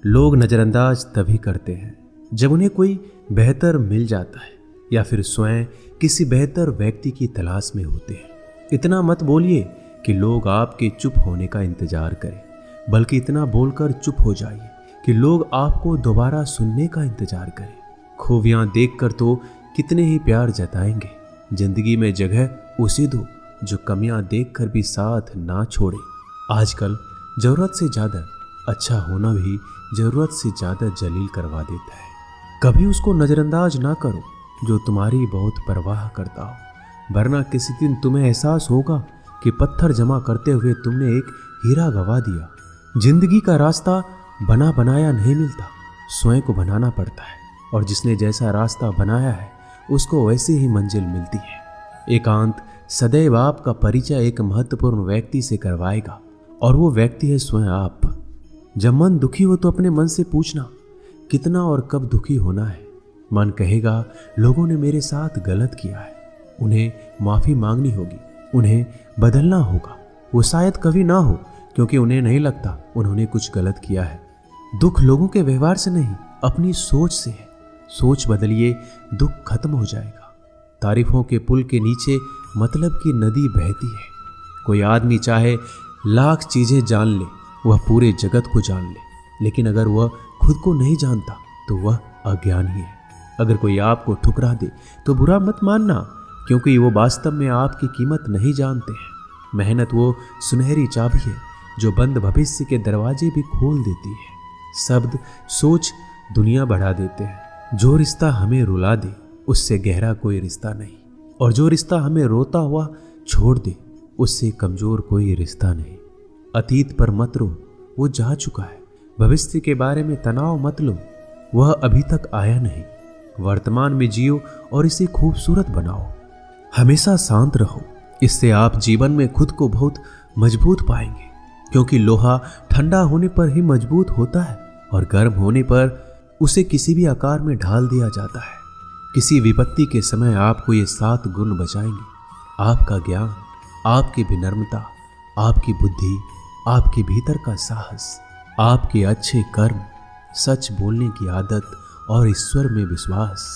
लोग नज़रअंदाज तभी करते हैं जब उन्हें कोई बेहतर मिल जाता है या फिर स्वयं किसी बेहतर व्यक्ति की तलाश में होते हैं। इतना मत बोलिए कि लोग आपके चुप होने का इंतजार करें, बल्कि इतना बोलकर चुप हो जाइए कि लोग आपको दोबारा सुनने का इंतजार करें। खूबियां देखकर तो कितने ही प्यार जताएंगे। जिंदगी में जगह उसे दो जो कमियां देखकर भी साथ ना छोड़े। आजकल जरूरत से ज़्यादा अच्छा होना भी जरूरत से ज़्यादा जलील करवा देता है। कभी उसको नज़रअंदाज ना करो जो तुम्हारी बहुत परवाह करता हो, वरना किसी दिन तुम्हें एहसास होगा कि पत्थर जमा करते हुए तुमने एक हीरा गवा दिया। जिंदगी का रास्ता बना बनाया नहीं मिलता, स्वयं को बनाना पड़ता है, और जिसने जैसा रास्ता बनाया है उसको वैसी ही मंजिल मिलती है। एकांत सदैव आपका परिचय एक महत्वपूर्ण व्यक्ति से करवाएगा, और वो व्यक्ति है स्वयं आप। जब मन दुखी हो तो अपने मन से पूछना कितना और कब दुखी होना है। मन कहेगा लोगों ने मेरे साथ गलत किया है, उन्हें माफ़ी मांगनी होगी, उन्हें बदलना होगा। वो शायद कभी ना हो, क्योंकि उन्हें नहीं लगता उन्होंने कुछ गलत किया है। दुख लोगों के व्यवहार से नहीं, अपनी सोच से है। सोच बदलिए, दुख खत्म हो जाएगा। तारीफों के पुल के नीचे मतलब की नदी बहती है। कोई आदमी चाहे लाख चीज़ें जान ले, वह पूरे जगत को जान ले, लेकिन अगर वह खुद को नहीं जानता तो वह अज्ञानी है। अगर कोई आपको ठुकरा दे तो बुरा मत मानना, क्योंकि वो वास्तव में आपकी कीमत नहीं जानते हैं। मेहनत वो सुनहरी चाबी है जो बंद भविष्य के दरवाजे भी खोल देती है। शब्द सोच दुनिया बढ़ा देते हैं। जो रिश्ता हमें रुला दे उससे गहरा कोई रिश्ता नहीं, और जो रिश्ता हमें रोता हुआ छोड़ दे उससे कमजोर कोई रिश्ता नहीं। अतीत पर मत रो, वो जा चुका है। भविष्य के बारे में तनाव मत लो, वह अभी तक आया नहीं। वर्तमान में जियो और इसे खूबसूरत बनाओ। हमेशा शांत रहो, इससे आप जीवन में खुद को बहुत मजबूत पाएंगे, क्योंकि लोहा ठंडा होने पर ही मजबूत होता है, और गर्म होने पर उसे किसी भी आकार में ढाल दिया जाता है। किसी विपत्ति के समय आपको ये 7 गुण बचाएंगे: आपका ज्ञान, आपकी विनम्रता, आपकी बुद्धि, आपके भीतर का साहस, आपके अच्छे कर्म, सच बोलने की आदत और ईश्वर में विश्वास।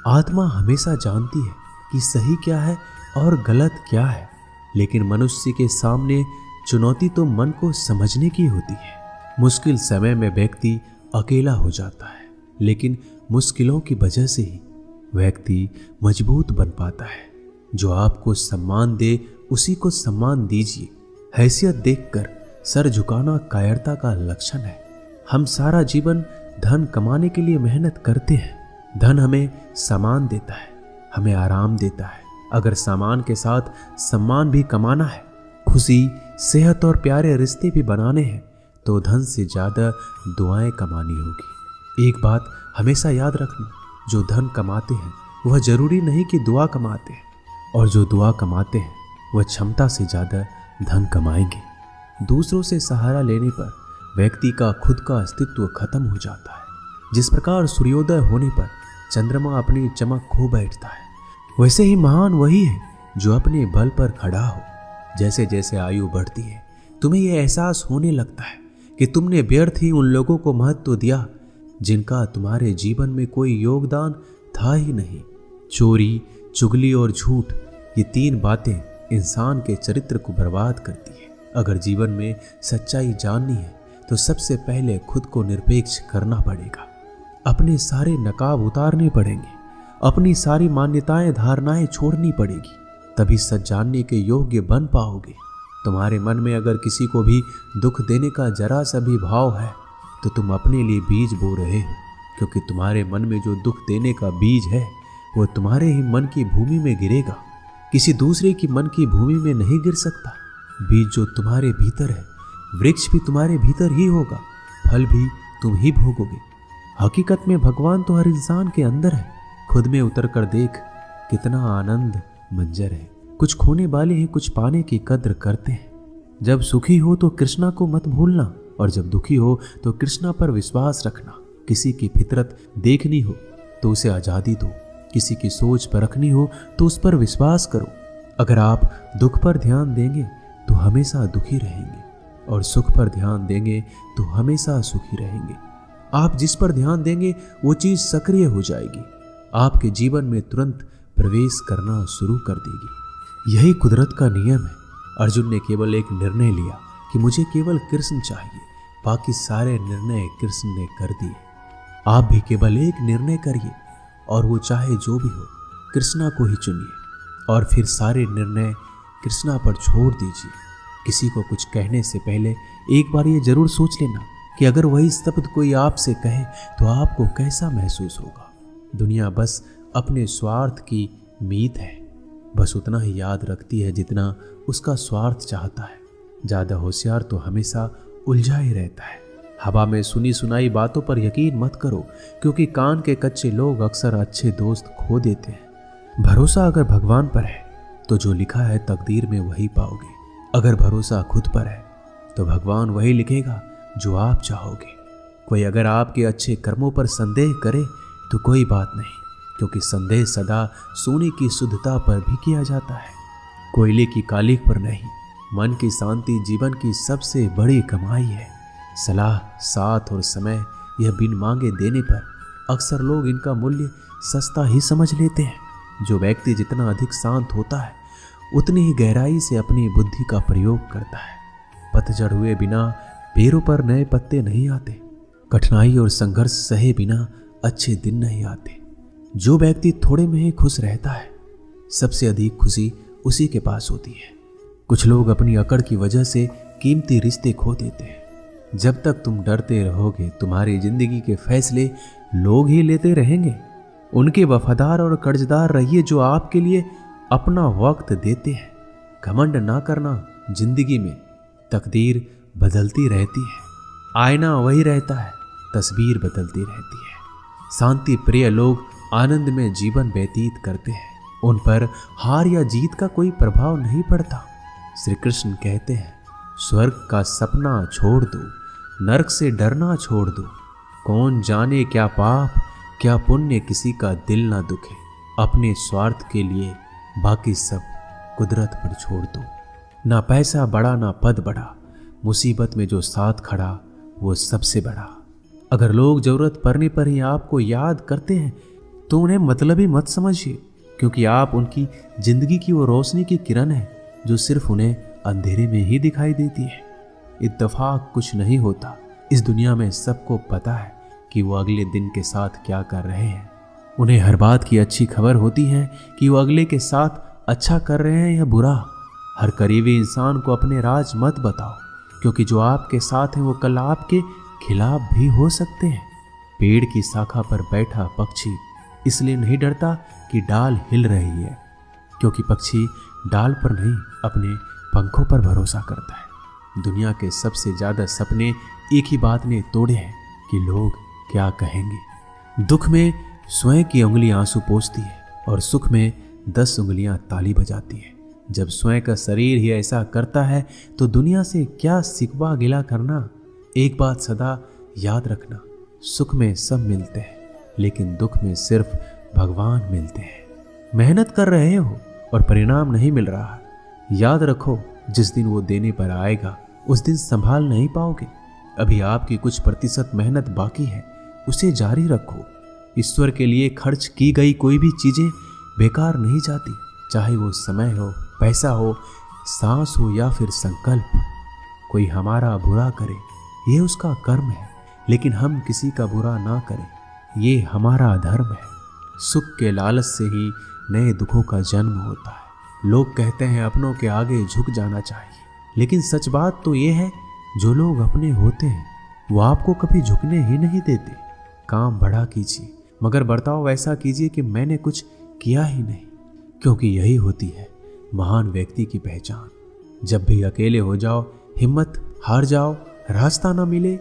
आत्मा हमेशा जानती है कि सही क्या है और गलत क्या है, लेकिन मनुष्य के सामने चुनौती तो मन को समझने की होती है। मुश्किल समय में व्यक्ति अकेला हो जाता है, लेकिन मुश्किलों की वजह से ही व्यक्ति मजबूत बन पाता है। जो आपको सम्मान दे उसी को सम्मान दीजिए। हैसियत देखकर सर झुकाना कायरता का लक्षण है। हम सारा जीवन धन कमाने के लिए मेहनत करते हैं। धन हमें सामान देता है, हमें आराम देता है। अगर सामान के साथ सम्मान भी कमाना है, खुशी, सेहत और प्यारे रिश्ते भी बनाने हैं, तो धन से ज़्यादा दुआएं कमानी होगी। एक बात हमेशा याद रखना, जो धन कमाते हैं वह जरूरी नहीं कि दुआ कमाते हैं, और जो दुआ कमाते हैं वह क्षमता से ज़्यादा धन कमाएंगे। दूसरों से सहारा लेने पर व्यक्ति का खुद का अस्तित्व खत्म हो जाता है। जिस प्रकार सूर्योदय होने पर चंद्रमा अपनी चमक खो बैठता है, वैसे ही महान वही है जो अपने बल पर खड़ा हो। जैसे जैसे आयु बढ़ती है, तुम्हें यह एहसास होने लगता है कि तुमने व्यर्थ ही उन लोगों को महत्व दिया जिनका तुम्हारे जीवन में कोई योगदान था ही नहीं। चोरी, चुगली और झूठ, ये 3 बातें इंसान के चरित्र को बर्बाद करती है। अगर जीवन में सच्चाई जाननी है तो सबसे पहले खुद को निरपेक्ष करना पड़ेगा। अपने सारे नकाब उतारने पड़ेंगे, अपनी सारी मान्यताएं धारणाएं छोड़नी पड़ेगी, तभी सच जानने के योग्य बन पाओगे। तुम्हारे मन में अगर किसी को भी दुख देने का जरा सा भी भाव है तो तुम अपने लिए बीज बो रहे हो, क्योंकि तुम्हारे मन में जो दुख देने का बीज है वो तुम्हारे ही मन की भूमि में गिरेगा, किसी दूसरे की मन की भूमि में नहीं गिर सकता। बीज जो तुम्हारे भीतर है, वृक्ष भी तुम्हारे भीतर ही होगा, फल भी तुम ही भोगोगे। हकीकत में भगवान तो हर इंसान के अंदर है। खुद में उतर कर देख कितना आनंद मंजर है। कुछ खोने वाले हैं, कुछ पाने की कद्र करते हैं। जब सुखी हो तो कृष्णा को मत भूलना, और जब दुखी हो तो कृष्णा पर विश्वास रखना। किसी की फितरत देखनी हो तो उसे आज़ादी दो, किसी की सोच परखनी हो तो उस पर विश्वास करो। अगर आप दुख पर ध्यान देंगे तो हमेशा दुखी रहेंगे, और सुख पर ध्यान देंगे तो हमेशा सुखी रहेंगे। आप जिस पर ध्यान देंगे वो चीज सक्रिय हो जाएगी, आपके जीवन में तुरंत प्रवेश करना शुरू कर देगी। यही कुदरत का नियम है। अर्जुन ने केवल एक निर्णय लिया कि मुझे केवल कृष्ण चाहिए, बाकी सारे निर्णय कृष्ण ने कर दिए। आप भी केवल एक निर्णय करिए और वो चाहे जो भी हो, कृष्णा को ही चुनिए और फिर सारे निर्णय कृष्णा पर छोड़ दीजिए। किसी को कुछ कहने से पहले एक बार ये जरूर सोच लेना कि अगर वही शब्द कोई आपसे कहे तो आपको कैसा महसूस होगा। दुनिया बस अपने स्वार्थ की मीत है, बस उतना ही याद रखती है जितना उसका स्वार्थ चाहता है। ज्यादा होशियार तो हमेशा उलझा ही रहता है। हवा में सुनी सुनाई बातों पर यकीन मत करो, क्योंकि कान के कच्चे लोग अक्सर अच्छे दोस्त खो देते हैं। भरोसा अगर भगवान पर है तो जो लिखा है तकदीर में वही पाओगे। अगर भरोसा खुद पर है तो भगवान वही लिखेगा जो आप चाहोगे। कोई अगर आपके अच्छे कर्मों पर संदेह करे तो कोई बात नहीं, क्योंकि संदेह सदा सोने की शुद्धता पर भी किया जाता है, कोयले की कालिख पर नहीं। मन की शांति जीवन की सबसे बड़ी कमाई है। सलाह, साथ और समय यह बिन मांगे देने पर अक्सर लोग इनका मूल्य सस्ता ही समझ लेते हैं। जो व्यक्ति जितना अधिक शांत होता है उतनी ही गहराई से अपनी बुद्धि का प्रयोग करता है। पतझड़ हुए बिना पेड़ों पर नए पत्ते नहीं आते। कठिनाई और संघर्ष सहे बिना अच्छे दिन नहीं आते। जो व्यक्ति थोड़े में ही खुश रहता है, सबसे अधिक खुशी उसी के पास होती है। कुछ लोग अपनी अकड़ की वजह से कीमती रिश्ते खो देते हैं। जब तक तुम डरते रहोगे, तुम्हारी जिंदगी के फैसले लोग ही लेते रहेंगे। उनके वफादार और कर्जदार रहिए जो आपके लिए अपना वक्त देते हैं। घमंड ना करना, जिंदगी में तकदीर बदलती रहती है, आईना वही रहता है, तस्वीर बदलती रहती है। शांति प्रिय लोग आनंद में जीवन व्यतीत करते हैं, उन पर हार या जीत का कोई प्रभाव नहीं पड़ता। श्री कृष्ण कहते हैं, स्वर्ग का सपना छोड़ दो, नरक से डरना छोड़ दो। कौन जाने क्या पाप क्या पुण्य किसी का दिल ना दुखे। अपने स्वार्थ के लिए बाकी सब कुदरत पर छोड़ दो। ना पैसा बड़ा ना पद बड़ा, मुसीबत में जो साथ खड़ा वो सबसे बड़ा। अगर लोग जरूरत पड़ने पर ही आपको याद करते हैं तो उन्हें मतलबी मत समझिए, क्योंकि आप उनकी जिंदगी की वो रोशनी की किरण है जो सिर्फ उन्हें अंधेरे में ही दिखाई देती है। इत्तेफाक कुछ नहीं होता। इस दुनिया में सबको पता है कि वो अगले दिन के साथ क्या कर रहे हैं। उन्हें हर बात की अच्छी खबर होती है कि वो अगले के साथ अच्छा कर रहे हैं या बुरा। हर करीबी इंसान को अपने राज मत बताओ, क्योंकि जो आपके साथ हैं वो कल आपके खिलाफ भी हो सकते हैं। पेड़ की शाखा पर बैठा पक्षी इसलिए नहीं डरता कि डाल हिल रही है, क्योंकि पक्षी डाल पर नहीं अपने पंखों पर भरोसा करता है। दुनिया के सबसे ज्यादा सपने एक ही बात ने तोड़े हैं कि लोग क्या कहेंगे। दुख में स्वयं की उंगली आंसू पोंछती है और सुख में 10 उंगलियां ताली बजाती है। जब स्वयं का शरीर ही ऐसा करता है तो दुनिया से क्या सिकवा गिला करना। एक बात सदा याद रखना, सुख में सब मिलते हैं लेकिन दुख में सिर्फ भगवान मिलते हैं। मेहनत कर रहे हो और परिणाम नहीं मिल रहा, याद रखो जिस दिन वो देने पर आएगा उस दिन संभाल नहीं पाओगे। अभी आपकी कुछ प्रतिशत मेहनत बाकी है, उसे जारी रखो। ईश्वर के लिए खर्च की गई कोई भी चीजें बेकार नहीं जाती, चाहे वो समय हो, पैसा हो, सांस हो या फिर संकल्प। कोई हमारा बुरा करे ये उसका कर्म है, लेकिन हम किसी का बुरा ना करें ये हमारा धर्म है। सुख के लालच से ही नए दुखों का जन्म होता है। लोग कहते हैं अपनों के आगे झुक जाना चाहिए, लेकिन सच बात तो ये है जो लोग अपने होते हैं वो आपको कभी झुकने ही नहीं देते। काम बड़ा कीजिए मगर बर्ताव वैसा कीजिए कि मैंने कुछ किया ही नहीं, क्योंकि यही होती है महान व्यक्ति की पहचान। जब भी अकेले हो जाओ, हिम्मत हार जाओ, रास्ता ना मिले,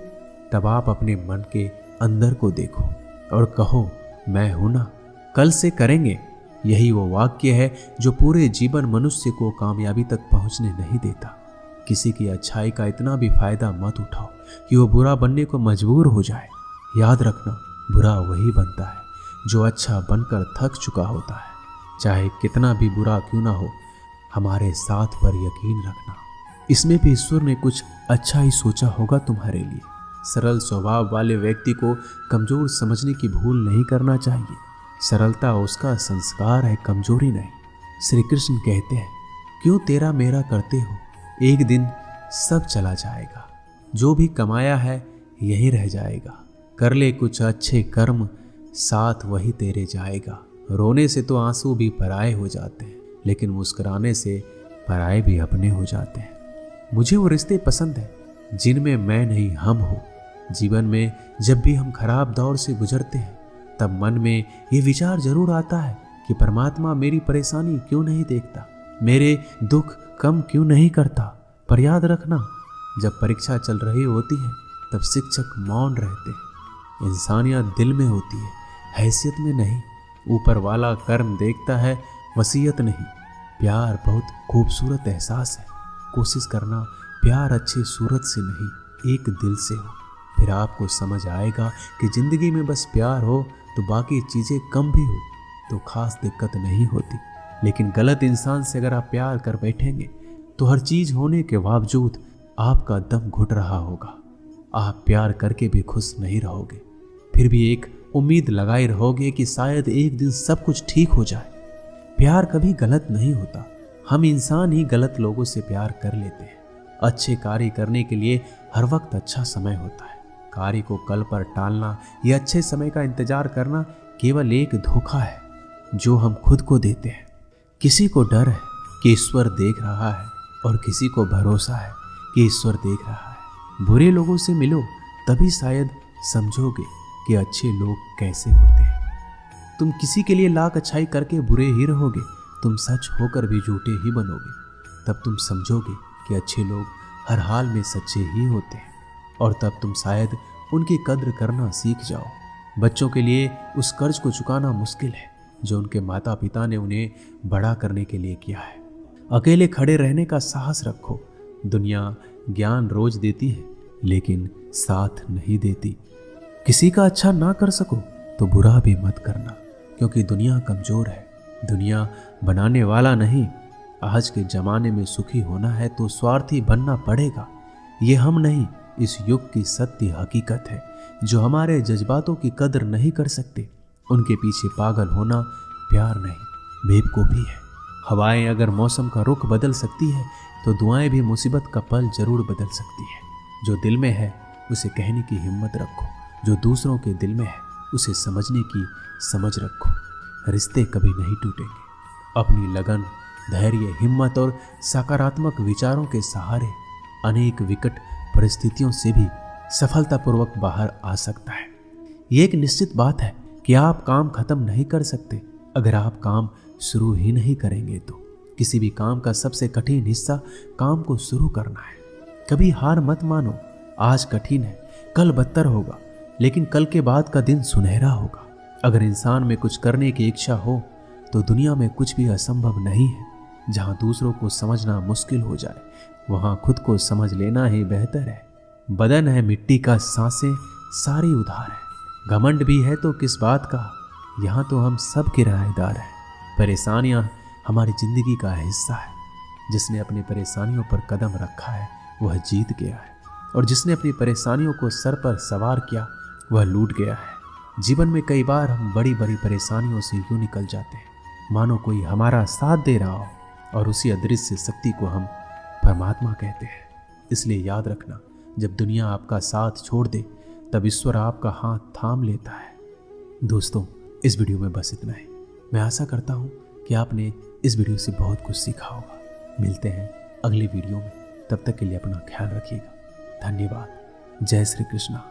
तब आप अपने मन के अंदर को देखो और कहो मैं हूं ना, कल से करेंगे। यही वो वाक्य है जो पूरे जीवन मनुष्य को कामयाबी तक पहुंचने नहीं देता। किसी की अच्छाई का इतना भी फायदा मत उठाओ कि वो बुरा बनने को मजबूर हो जाए। याद रखना, बुरा वही बनता है जो अच्छा बनकर थक चुका होता है। चाहे कितना भी बुरा क्यों ना हो, हमारे साथ पर यकीन रखना, इसमें भी ईश्वर ने कुछ अच्छा ही सोचा होगा तुम्हारे लिए। सरल स्वभाव वाले व्यक्ति को कमजोर समझने की भूल नहीं करना चाहिए। सरलता उसका संस्कार है, कमजोरी नहीं। श्री कृष्ण कहते हैं, क्यों तेरा मेरा करते हो, एक दिन सब चला जाएगा। जो भी कमाया है यही रह जाएगा। कर ले कुछ अच्छे कर्म, साथ वही तेरे जाएगा। रोने से तो आंसू भी पराए हो जाते हैं, लेकिन मुस्कुराने से पराए भी अपने हो जाते हैं। मुझे वो रिश्ते पसंद हैं जिनमें मैं नहीं हम हो। जीवन में जब भी हम खराब दौर से गुजरते हैं तब मन में ये विचार जरूर आता है कि परमात्मा मेरी परेशानी क्यों नहीं देखता, मेरे दुख कम क्यों नहीं करता। पर याद रखना, जब परीक्षा चल रही होती है तब शिक्षक मौन रहते हैं। इंसानियत दिल में होती है, हैसियत में नहीं। ऊपर वाला कर्म देखता है, वसीयत नहीं। प्यार बहुत खूबसूरत एहसास है। कोशिश करना प्यार अच्छी सूरत से नहीं, एक दिल से हो। फिर आपको समझ आएगा कि जिंदगी में बस प्यार हो तो बाकी चीज़ें कम भी हो तो खास दिक्कत नहीं होती। लेकिन गलत इंसान से अगर आप प्यार कर बैठेंगे तो हर चीज़ होने के बावजूद आपका दम घुट रहा होगा। आप प्यार करके भी खुश नहीं रहोगे, फिर भी एक उम्मीद लगाए रहोगे कि शायद एक दिन सब कुछ ठीक हो जाए। प्यार कभी गलत नहीं होता, हम इंसान ही गलत लोगों से प्यार कर लेते हैं। अच्छे कार्य करने के लिए हर वक्त अच्छा समय होता है। कार्य को कल पर टालना या अच्छे समय का इंतजार करना केवल एक धोखा है जो हम खुद को देते हैं। किसी को डर है कि ईश्वर देख रहा है और किसी को भरोसा है कि ईश्वर देख रहा है। बुरे लोगों से मिलो तभी शायद समझोगे कि अच्छे लोग कैसे होते हैं। तुम किसी के लिए लाख अच्छाई करके बुरे ही रहोगे, तुम सच होकर भी झूठे ही बनोगे। तब तुम समझोगे कि अच्छे लोग हर हाल में सच्चे ही होते हैं, और तब तुम शायद उनकी कद्र करना सीख जाओ। बच्चों के लिए उस कर्ज को चुकाना मुश्किल है जो उनके माता पिता ने उन्हें बड़ा करने के लिए किया है। अकेले खड़े रहने का साहस रखो। दुनिया ज्ञान रोज देती है लेकिन साथ नहीं देती। किसी का अच्छा ना कर सको तो बुरा भी मत करना, क्योंकि दुनिया कमजोर है, दुनिया बनाने वाला नहीं। आज के जमाने में सुखी होना है तो स्वार्थी बनना पड़ेगा। ये हम नहीं, इस युग की सत्य हकीकत है। जो हमारे जज्बातों की कदर नहीं कर सकते उनके पीछे पागल होना प्यार नहीं, बेवकूफ़ी है। हवाएं अगर मौसम का रुख बदल सकती है तो दुआएं भी मुसीबत का पल जरूर बदल सकती है। जो दिल में है उसे कहने की हिम्मत रखो, जो दूसरों के दिल में है उसे समझने की समझ रखो। रिश्ते कभी नहीं टूटेंगे। अपनी लगन, धैर्य, हिम्मत और सकारात्मक विचारों के सहारे अनेक विकट परिस्थितियों से भी सफलतापूर्वक बाहर आ सकता है। ये एक निश्चित बात है कि आप काम खत्म नहीं कर सकते अगर आप काम शुरू ही नहीं करेंगे। तो किसी भी काम का सबसे कठिन हिस्सा काम को शुरू करना है। कभी हार मत मानो। आज कठिन है, कल बदतर होगा, लेकिन कल के बाद का दिन सुनहरा होगा। अगर इंसान में कुछ करने की इच्छा हो तो दुनिया में कुछ भी असंभव नहीं है। जहाँ दूसरों को समझना मुश्किल हो जाए वहाँ खुद को समझ लेना ही बेहतर है। बदन है मिट्टी का, सांसें सारी उधार है। घमंड भी है तो किस बात का, यहाँ तो हम सब किराएदार हैं। परेशानियाँ हमारी जिंदगी का हिस्सा है। जिसने अपनी परेशानियों पर कदम रखा है वह जीत गया है, और जिसने अपनी परेशानियों को सर पर सवार किया वह लूट गया है। जीवन में कई बार हम बड़ी बड़ी परेशानियों से यूं निकल जाते हैं मानो कोई हमारा साथ दे रहा हो, और उसी अदृश्य शक्ति को हम परमात्मा कहते हैं। इसलिए याद रखना, जब दुनिया आपका साथ छोड़ दे तब ईश्वर आपका हाथ थाम लेता है। दोस्तों, इस वीडियो में बस इतना ही। मैं आशा करता हूँ कि आपने इस वीडियो से बहुत कुछ सीखा होगा। मिलते हैं अगली वीडियो में, तब तक के लिए अपना ख्याल रखिएगा। धन्यवाद। जय श्री कृष्णा।